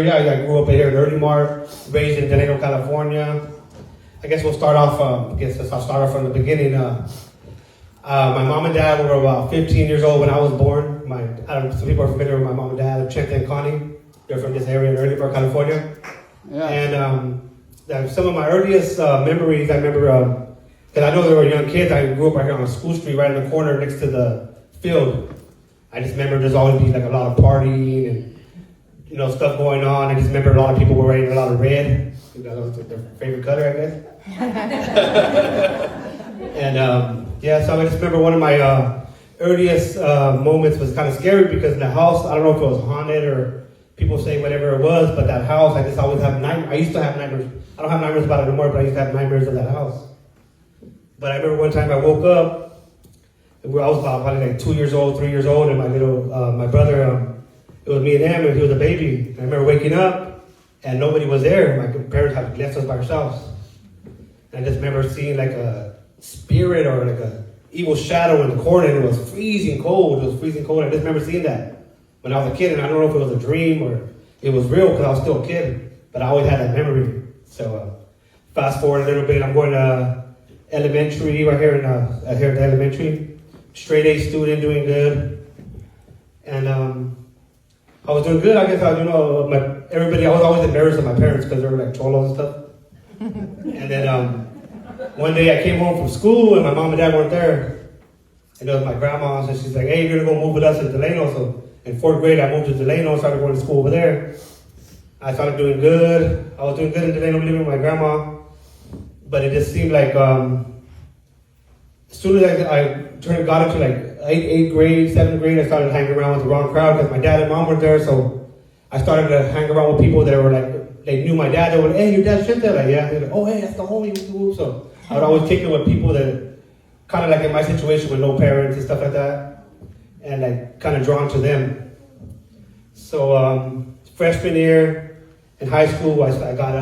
Yeah, I grew up here in Earlimart, raised in Chente, California. I guess I'll start off from the beginning. My mom and dad were about 15 years old when I was born. Some people are familiar with my mom and dad, Chente and Connie. They're from this area in Earlimart, California. Yeah. And some of my earliest memories, I remember, because I know they were young kids, I grew up right here on School Street, right in the corner next to the field. I just remember there's always been like a lot of partying and stuff going on. I just remember a lot of people were wearing a lot of red. That was their favorite color, I guess. And so I just remember one of my earliest moments was kind of scary because in the house, I don't know if it was haunted or people say whatever it was, but that house, I just always have nightmares. I used to have nightmares. I don't have nightmares about it anymore, but I used to have nightmares of that house. But I remember one time I woke up, I was about probably like 2 years old, 3 years old, and my brother, it was me and him, and he was a baby. And I remember waking up, and nobody was there. My parents had left us by ourselves. And I just remember seeing like a spirit or like a evil shadow in the corner, and it was freezing cold. It was freezing cold. I just remember seeing that when I was a kid, and I don't know if it was a dream or it was real because I was still a kid, but I always had that memory. So fast forward a little bit, I'm going to elementary right here here at the elementary. Straight A student, doing good. And I was doing good. I guess I was always embarrassed of my parents because they were like cholos and stuff. And then one day I came home from school and my mom and dad weren't there. And it was my grandma, and she's like, "Hey, you're gonna go move with us in Delano." So in 4th grade, I moved to Delano, started going to school over there. I started doing good. I was doing good in Delano, living with my grandma. But it just seemed like as soon as I got into like 8th grade, 7th grade, I started hanging around with the wrong crowd because my dad and mom weren't there. So I started to hang around with people that were like, they knew my dad. They were like, "Hey, your dad's Chente?" Like, yeah. They're like, "Oh, hey, that's the homie." So I would always kick it with people that kind of like in my situation with no parents and stuff like that, and like kind of drawn to them. So freshman year in high school, I got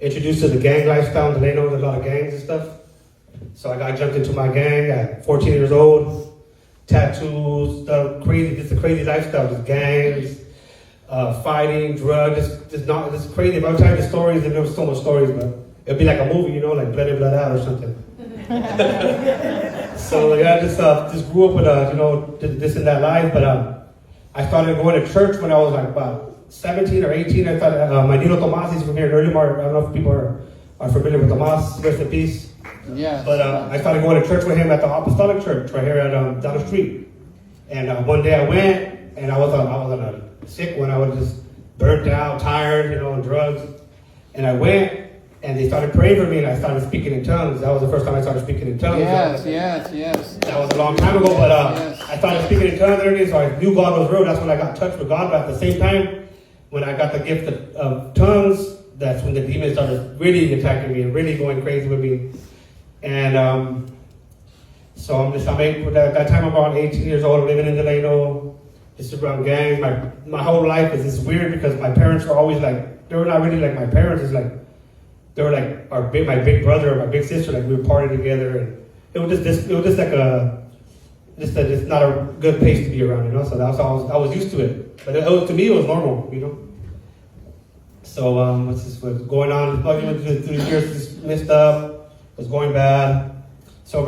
introduced to the gang lifestyle in Delano. There's a lot of gangs and stuff. So I got jumped into my gang at 14 years old. Tattoos, stuff, crazy, just a crazy lifestyle, just gangs, fighting, drugs, just crazy. If I was telling the stories, and there was so much stories, but it'd be like a movie, like Blood In, Blood Out or something. So I just grew up with this and that life, but I started going to church when I was like about 17 or 18. I thought my Nino Tomas is from here in Earlimart. I don't know if people are familiar with Tomas, rest in peace. Yeah. But I started going to church with him at the Apostolic Church right here down the street. And one day I went, and I was on a sick one. I was just burnt out, tired, on drugs. And I went, and they started praying for me, and I started speaking in tongues. That was the first time I started speaking in tongues. Yes. That was a long time ago, but I started speaking in tongues and everything, so I knew God was real. That's when I got touched with God. But at the same time, when I got the gift of tongues, that's when the demons started really attacking me and really going crazy with me. And so at that time I'm around 18 years old, living in Delano, just around gangs. My whole life is just weird because my parents were always like, they were not really like my parents. It's like, they were like my big brother or my big sister. Like we were partying together, and it was just not a good place to be around, So that's how I was used to it. But to me, it was normal, So what's going on? Through the years, just messed up. Was going bad. So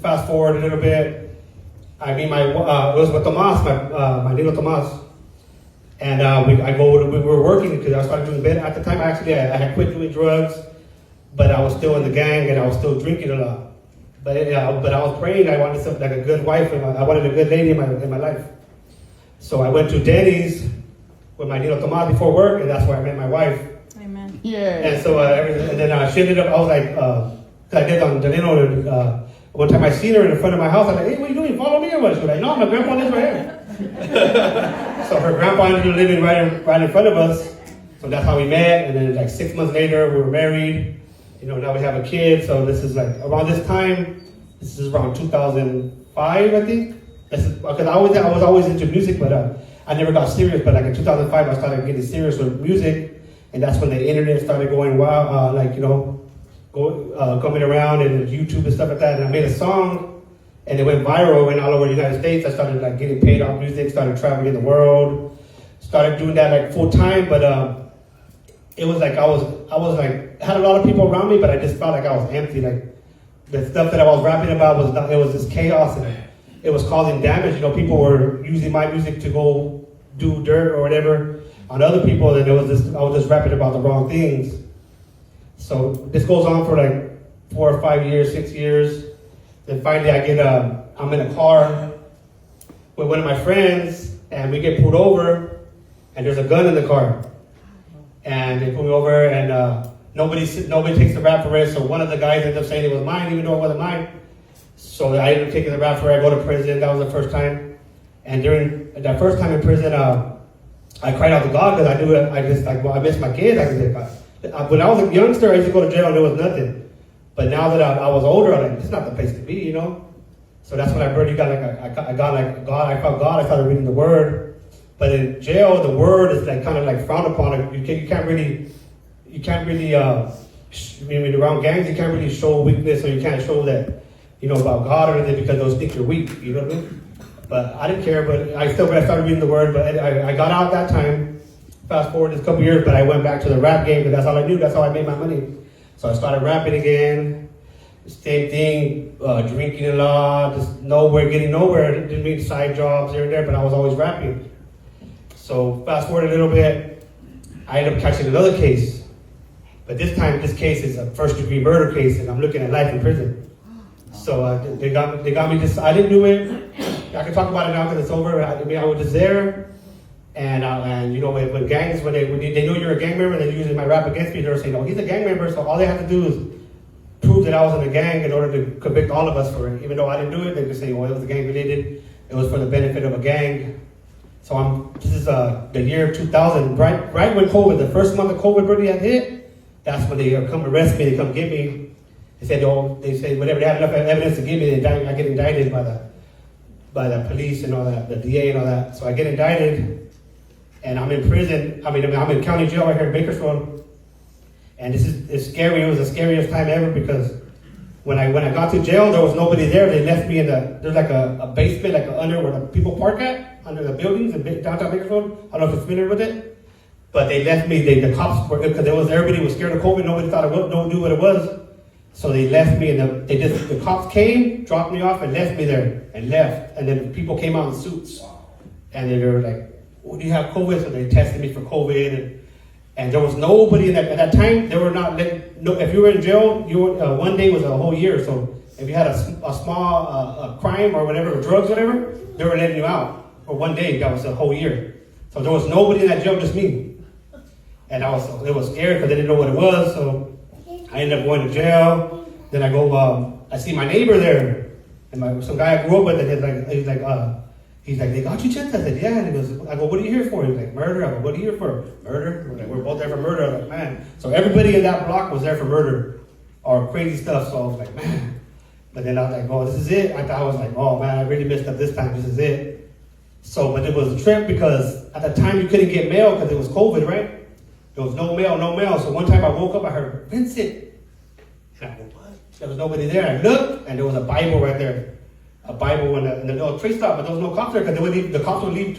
fast forward a little bit, it was with Tomas, my Nino Tomas, and we were working because I started doing better at the time. Actually, I had quit doing drugs, but I was still in the gang and I was still drinking a lot. But I was praying. I wanted something like a good wife, and I wanted a good lady in my life. So I went to Denny's with my Nino Tomas before work, and that's where I met my wife. Amen. Yeah. And so and then she ended up. I was like. I did on Delano, one time I seen her in front of my house. I'm like, "Hey, what are you doing? Follow me or what?" She was like, "No, my grandpa lives right here." So her grandpa ended up living right in front of us. So that's how we met. And then like 6 months later, we were married. Now we have a kid. So this is like around this time. This is around 2005, I think. Because I was always into music, but I never got serious. But like in 2005, I started getting serious with music, and that's when the internet started going wild. Coming around and YouTube and stuff like that, and I made a song, and it went viral, went all over the United States. I started getting paid off music, started traveling the world, started doing that like full time, but it was like I was like had a lot of people around me, but I just felt like I was empty. Like the stuff that I was rapping about was not, it was just chaos and it was causing damage. You know, people were using my music to go do dirt or whatever on other people, and I was just rapping about the wrong things. So this goes on for like 4 or 5 years, 6 years. Then finally I'm in a car with one of my friends, and we get pulled over, and there's a gun in the car. And they pull me over, and nobody takes the rap for it. So one of the guys ends up saying it was mine, even though it wasn't mine. So I ended up taking the rap for it. I go to prison. That was the first time. And during that first time in prison, I cried out to God because I knew it. I missed my kids. When I was a youngster, I used to go to jail and there was nothing. But now that I was older, I'm like, this is not the place to be, you know? So that's when I really got I felt God, I started reading the Word. But in jail, the Word is like kind of like frowned upon. You can't really, when you're around gangs, you can't really show weakness, or you can't show that, you know, about God or anything, because they'll think you're weak, you know what I mean? But I didn't care, but I started reading the Word, but I got out that time. Fast forward this couple years, but I went back to the rap game, because that's all I knew, that's how I made my money. So I started rapping again, same thing, drinking a lot, just getting nowhere. I didn't mean side jobs here and there, but I was always rapping. So fast forward a little bit, I ended up catching another case. But this time, this case is a first-degree murder case, and I'm looking at life in prison. So they got me just, I didn't do it. I can talk about it now because it's over. I was just there. And you know, when gangs, when they know you're a gang member, and they're using my rap against me, they're saying, oh, he's a gang member, so all they have to do is prove that I was in a gang in order to convict all of us for it. Even though I didn't do it, they could say, well, it was gang related, it was for the benefit of a gang. So this is the year 2000, right when COVID, the first month of COVID really had hit, that's when they come arrest me, they come get me. They say whatever, they had enough evidence to give me, I get indicted by the police and all that, the DA and all that. So I get indicted. And I'm in prison. I'm in county jail right here in Bakersfield. And it's scary. It was the scariest time ever, because when I got to jail, there was nobody there. They left me there's like a basement, like under where the people park at, under the buildings in downtown Bakersfield. I don't know if you're familiar with it. But they left me, the cops were, because everybody was scared of COVID. Nobody thought no knew what it was. So they left me, and the cops came, dropped me off, and left me there, and left. And then people came out in suits. And they were like, well, do you have COVID? So they tested me for COVID, and there was nobody at that time. They were not if you were in jail, one day was a whole year. So if you had a small crime or whatever, or drugs, whatever, they were letting you out for one day. That was a whole year. So there was nobody in that jail, just me. And it was scary because they didn't know what it was. So I ended up going to jail. Then I go, I see my neighbor there, and some guy I grew up with, and he's like, they got you, Chente? I said, yeah. And he goes, I go, what are you here for? He's like, murder. I go, what are you here for? Murder? We're both there for murder. I was like, man. So everybody in that block was there for murder or crazy stuff. So I was like, man. But then I was like, oh, this is it. I was like, oh man, I really messed up this time. This is it. So, but it was a trip because at the time you couldn't get mail because it was COVID, right? There was no mail. So one time I woke up, I heard, Vincent. And I go, what? There was nobody there. I looked, and there was a Bible right there. A Bible and a trace stop, but there was no cops there because the cops would leave too.